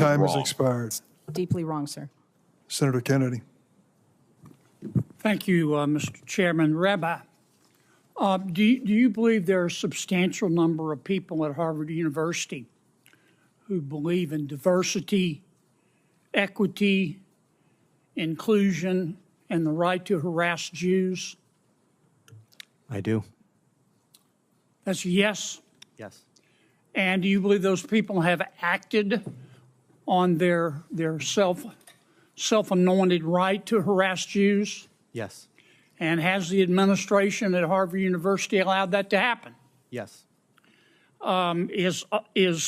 Time has wrong. expired. Deeply wrong, sir. Senator Kennedy. Thank you, Mr. Chairman. Rabbi, do you believe there are a substantial number of people at Harvard University who believe in diversity, equity, inclusion, and the right to harass Jews? I do. That's a yes. Yes. And do you believe those people have acted on their self-anointed right to harass Jews? Yes. And has the administration at Harvard University allowed that to happen? Yes. Is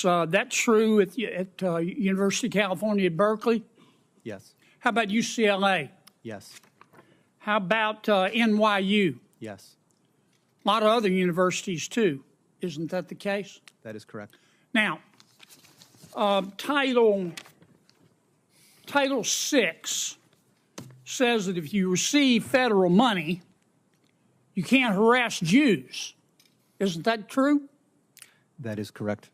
that true at University of California at Berkeley? Yes. How about UCLA? Yes. How about NYU? Yes. A lot of other universities too. Isn't that the case? That is correct. Now, Title VI says that if you receive federal money, you can't harass Jews. Isn't that true? That is correct.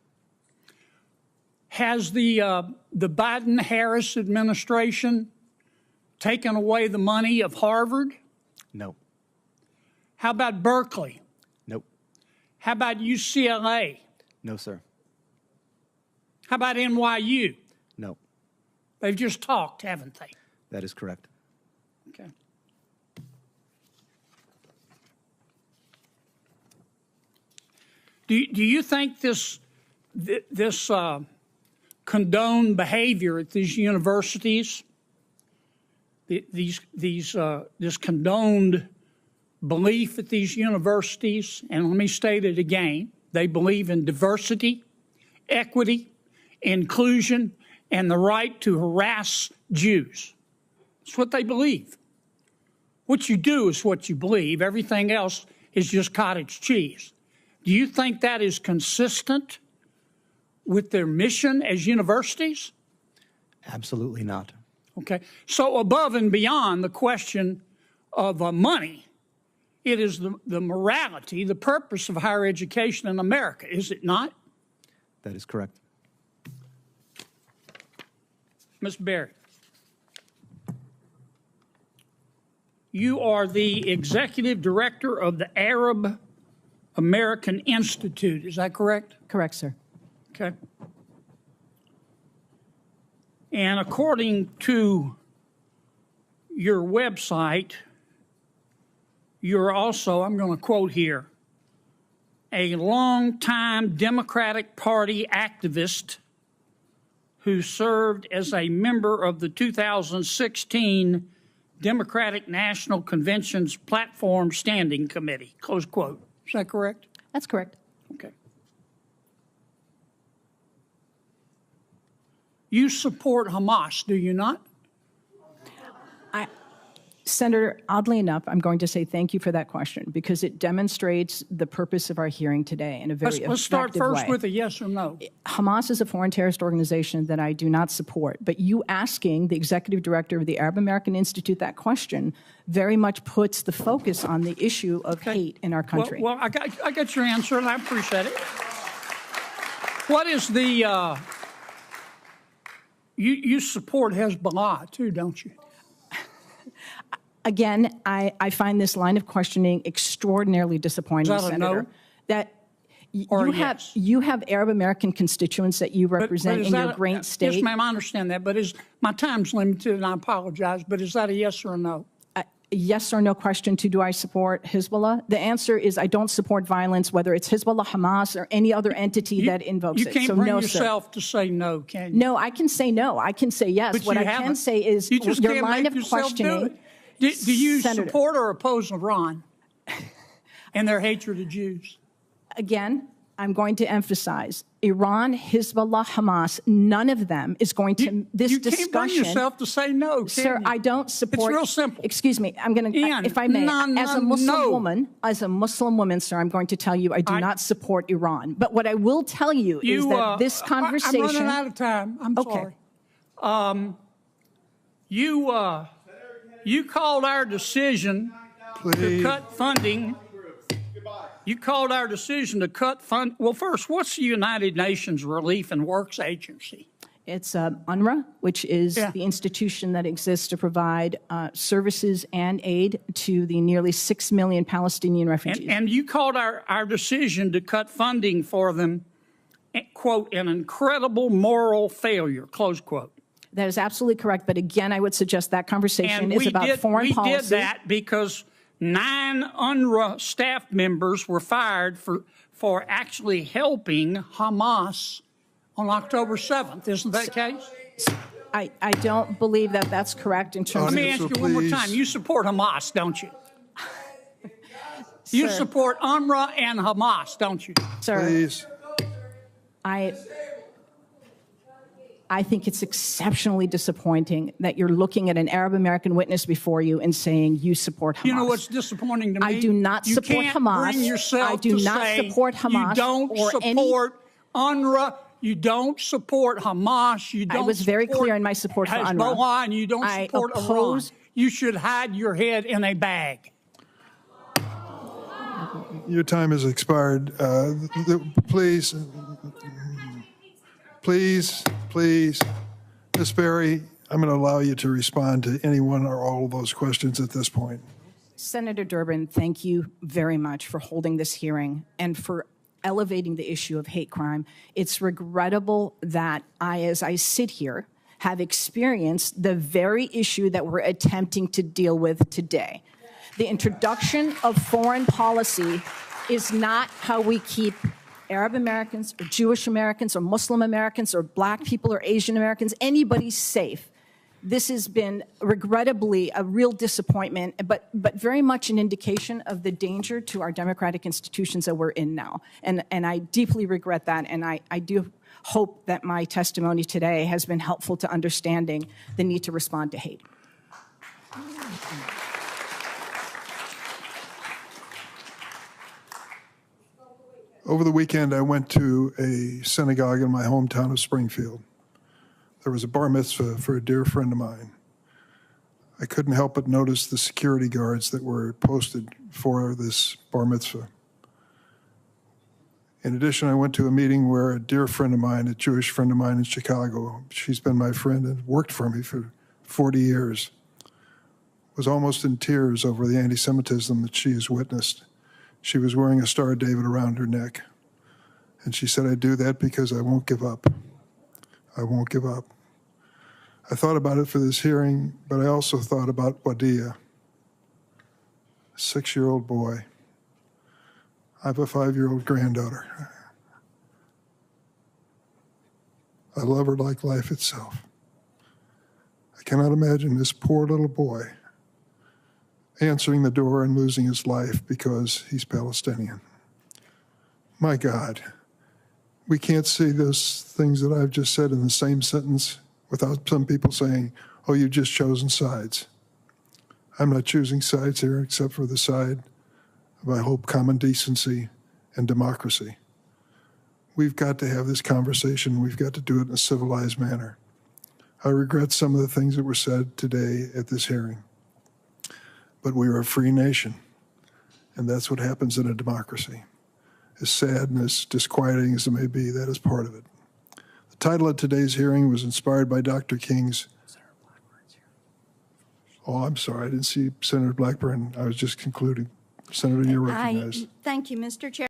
Has the Biden-Harris administration taken away the money of Harvard? No. How about Berkeley? Nope. How about UCLA? No, sir. How about NYU? No. They've just talked, haven't they? That is correct. Okay. Do you think this condoned behavior at these universities, this condoned belief at these universities, and let me state it again, they believe in diversity, equity, inclusion, and the right to harass Jews? That's what they believe. What you do is what you believe. Everything else is just cottage cheese. Do you think that is consistent with their mission as universities? Absolutely not. Okay. So above and beyond the question of money, it is the morality, the purpose of higher education in America, is it not? That is correct. Ms. Barrett, you are the executive director of the Arab American Institute. Is that correct? Correct, sir. Okay. And according to your website, you're also, I'm going to quote here, a longtime Democratic Party activist who served as a member of the 2016 Democratic National Convention's Platform Standing Committee, close quote. Is that correct? That's correct. Okay. You support Hamas, do you not? Senator, oddly enough, I'm going to say thank you for that question because it demonstrates the purpose of our hearing today in a very effective way. Let's start first with a yes or no. Hamas is a foreign terrorist organization that I do not support, but you asking the executive director of the Arab American Institute that question very much puts the focus on the issue of hate in our country. Well, I got your answer, and I appreciate it. What is the you support Hezbollah too, don't you? Again, I find this line of questioning extraordinarily disappointing, Is that a Senator. no? That Or you a have yes? you have Arab American constituents that you represent in your great state. Yes, ma'am, I understand that, but my time's limited, and I apologize. But is that a yes or a no? Yes or no question to do I support Hezbollah? The answer is I don't support violence, whether it's Hezbollah, Hamas, or any other entity that invokes it. You can't so bring no, yourself sir. to say no, can you? No, I can say no. I can say yes. But what you I haven't. can say is You just your can't line make of yourself do questioning. it. Do you Senator, support or oppose Iran and their hatred of Jews? Again, I'm going to emphasize Iran, Hezbollah, Hamas, none of them is going to this you discussion. You can't bring yourself to say no, can Sir, you? I don't support. It's real simple. Excuse me. I'm going to, Ian, if I may, as a Muslim woman, sir, I'm going to tell you I do not support Iran. But what I will tell you is that this conversation. I'm running out of time. I'm sorry. You called our decision to cut funding. You called our decision to cut fund. Well, first, what's the United Nations Relief and Works Agency? It's UNRWA, which is Yeah. the institution that exists to provide services and aid to the nearly 6 million Palestinian refugees. And you called our decision to cut funding for them, quote, an incredible moral failure, close quote. That is absolutely correct. But again, I would suggest that conversation is about foreign policy. We did that because 9 UNRWA staff members were fired for actually helping Hamas on October 7th. Isn't that the case? I don't believe that that's correct in terms Let of... me ask you one more time. You support Hamas, don't you? You Sir. support UNRWA and Hamas, don't you? Sir, Please. I think it's exceptionally disappointing that you're looking at an Arab American witness before you and saying you support Hamas. You know what's disappointing to me? I do not support you can't Hamas. Bring yourself I do to not say support Hamas You don't or support UNRWA. You don't support Hamas. You don't. I was very clear in my support for UNRWA. Hezbollah, and you don't I support Iran. oppose- You should hide your head in a bag. Your time has expired. Please, Ms. Berry, I'm going to allow you to respond to any one or all of those questions at this point. Senator Durbin, thank you very much for holding this hearing and for elevating the issue of hate crime. It's regrettable that as I sit here, have experienced the very issue that we're attempting to deal with today. The introduction of foreign policy is not how we keep Arab Americans or Jewish Americans or Muslim Americans or black people or Asian Americans, anybody safe. This has been regrettably a real disappointment, but very much an indication of the danger to our democratic institutions that we're in now. And I deeply regret that, and I do hope that my testimony today has been helpful to understanding the need to respond to hate. Over the weekend, I went to a synagogue in my hometown of Springfield. There was a bar mitzvah for a dear friend of mine. I couldn't help but notice the security guards that were posted for this bar mitzvah. In addition, I went to a meeting where a dear friend of mine, a Jewish friend of mine in Chicago, she's been my friend and worked for me for 40 years, was almost in tears over the antisemitism that she has witnessed. She was wearing a Star of David around her neck. And she said, I do that because I won't give up. I won't give up. I thought about it for this hearing, but I also thought about Wadia, a 6-year-old boy. I have a 5-year-old granddaughter. I love her like life itself. I cannot imagine this poor little boy answering the door and losing his life because he's Palestinian. My God, we can't say those things that I've just said in the same sentence without some people saying, oh, you've just chosen sides. I'm not choosing sides here except for the side of, I hope, common decency and democracy. We've got to have this conversation. We've got to do it in a civilized manner. I regret some of the things that were said today at this hearing. But we are a free nation, and that's what happens in a democracy. As sad and as disquieting as it may be, that is part of it. The title of today's hearing was inspired by Dr. King's... Oh, I'm sorry, I didn't see Senator Blackburn. I was just concluding. Senator, you're recognized. Thank you, Mr. Chair.